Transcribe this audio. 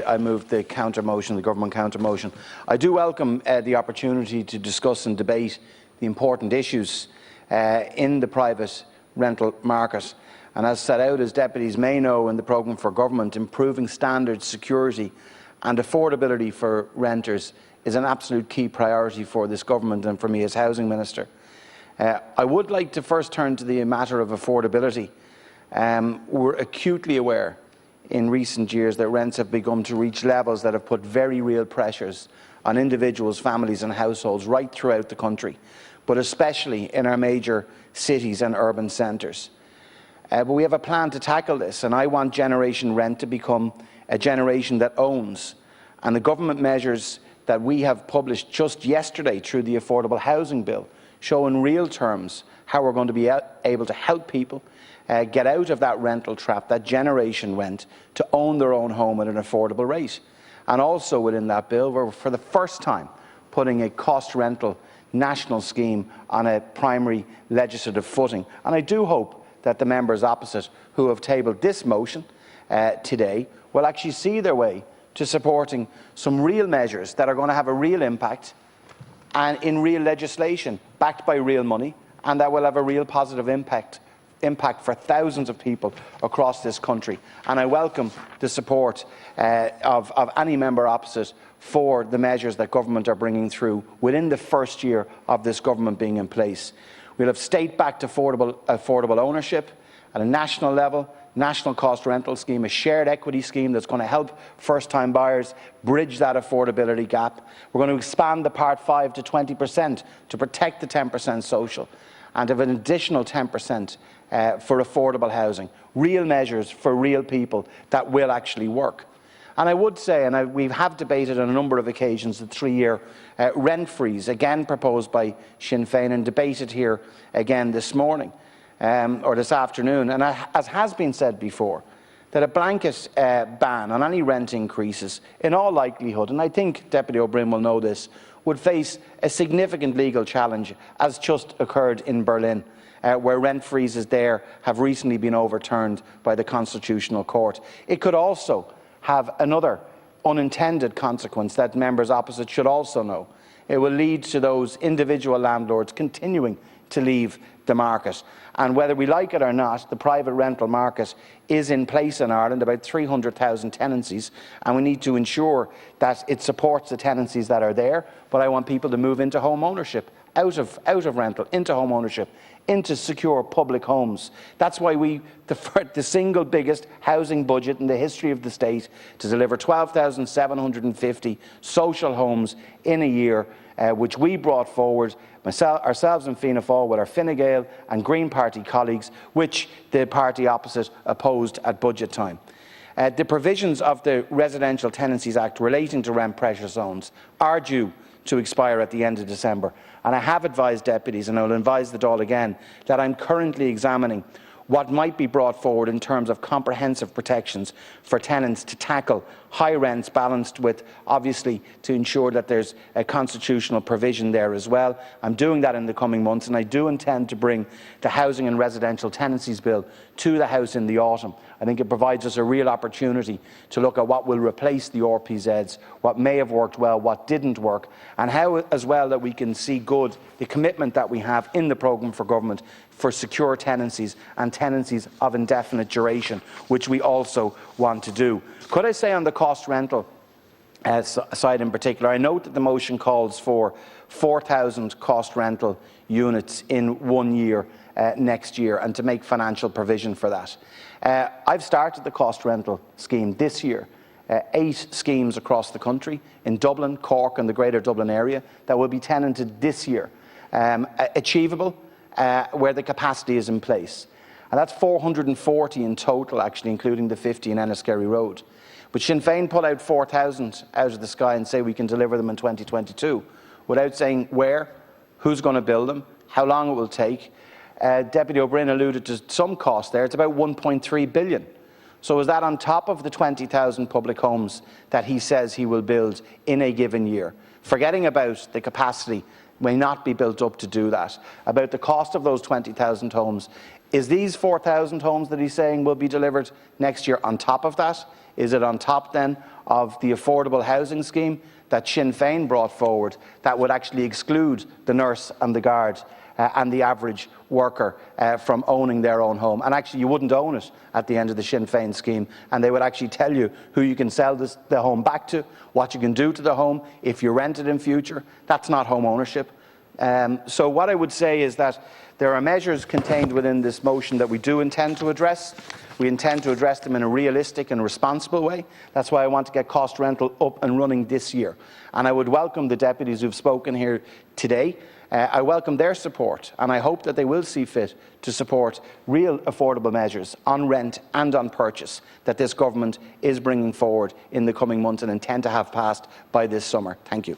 I move the counter motion, the government counter motion. I do welcome the opportunity to discuss and debate the important issues in the private rental market. And as set out, as deputies may know in the programme for government, improving standards, security and affordability for renters is an absolute key priority for this government and for me as Housing Minister. I would like to first turn to the matter of affordability. We're acutely aware in recent years that rents have begun to reach levels that have put very real pressures on individuals, families and households right throughout the country, but especially in our major cities and urban centres. But we have a plan to tackle this, and I want Generation Rent to become a generation that owns. And the government measures that we have published just yesterday through the Affordable Housing Bill show in real terms how we're going to be able to help people get out of that rental trap, that generation rent, to own their own home at an affordable rate. And also within that bill, we're for the first time putting a cost rental national scheme on a primary legislative footing. And I do hope that the members opposite who have tabled this motion today will actually see their way to supporting some real measures that are going to have a real impact and in real legislation backed by real money, and that will have a real positive impact for thousands of people across this country. And I welcome the support of any member opposite for the measures that government are bringing through within the first year of this government being in place. We'll have state-backed affordable ownership at a national level, national cost rental scheme, a shared equity scheme that's going to help first-time buyers bridge that affordability gap. We're going to expand the Part 5 to 20% to protect the 10% social, and have an additional 10% for affordable housing. Real measures for real people that will actually work. And I would say, and we have debated on a number of occasions, the 3-year rent freeze, again proposed by Sinn Féin and debated here again this morning or this afternoon. And as has been said before, that a blanket ban on any rent increases, in all likelihood, and I think Deputy O'Brien will know this, would face a significant legal challenge, as just occurred in Berlin, where rent freezes there have recently been overturned by the Constitutional Court. It could also have another unintended consequence that members opposite should also know. It will lead to those individual landlords continuing to leave the market. And whether we like it or not, the private rental market is in place in Ireland, about 300,000 tenancies, and we need to ensure that it supports the tenancies that are there. But I want people to move into home ownership, out of rental, into home ownership, into secure public homes. That's why we deferred the single biggest housing budget in the history of the state to deliver 12,750 social homes in a year, which we brought forward, ourselves and Fianna Fáil, with our Fine Gael and Green Party colleagues, which the party opposite opposed at budget time. The provisions of the Residential Tenancies Act relating to rent pressure zones are due to expire at the end of December. And I have advised deputies, and I will advise the Dáil again, that I'm currently examining what might be brought forward in terms of comprehensive protections for tenants to tackle high rents, balanced with, obviously, to ensure that there's a constitutional provision there as well. I'm doing that in the coming months, and I do intend to bring the Housing and Residential Tenancies Bill to the House in the autumn. I think it provides us a real opportunity to look at what will replace the RPZs, what may have worked well, what didn't work, and how as well that we can see good the commitment that we have in the programme for government for secure tenancies and tenancies of indefinite duration, which we also want to do. Could I say on the cost rental side in particular, I note that the motion calls for 4,000 cost rental units in 1 year next year, and to make financial provision for that. I've started the cost rental scheme this year. 8 schemes across the country, in Dublin, Cork and the Greater Dublin area, that will be tenanted this year. Achievable, where the capacity is in place. And that's 440 in total, actually, including the 50 in Enniskerry Road. But Sinn Féin pull out 4,000 out of the sky and say we can deliver them in 2022, without saying where, who's going to build them, how long it will take. Deputy O'Brien alluded to some cost there. It's about 1.3 billion. So is that on top of the 20,000 public homes that he says he will build in a given year? Forgetting about the capacity may not be built up to do that. About the cost of those 20,000 homes, is these 4,000 homes that he's saying will be delivered next year on top of that? Is it on top then of the affordable housing scheme that Sinn Féin brought forward that would actually exclude the nurse and the guard and the average worker from owning their own home? And actually you wouldn't own it at the end of the Sinn Féin scheme, and they would actually tell you who you can sell the home back to, what you can do to the home if you rent it in future. That's not home ownership. So what I would say is that there are measures contained within this motion that we do intend to address. We intend to address them in a realistic and responsible way. That's why I want to get cost rental up and running this year. And I would welcome the deputies who've spoken here today. I welcome their support, and I hope that they will see fit to support real affordable measures on rent and on purchase that this government is bringing forward in the coming months and intend to have passed by this summer. Thank you.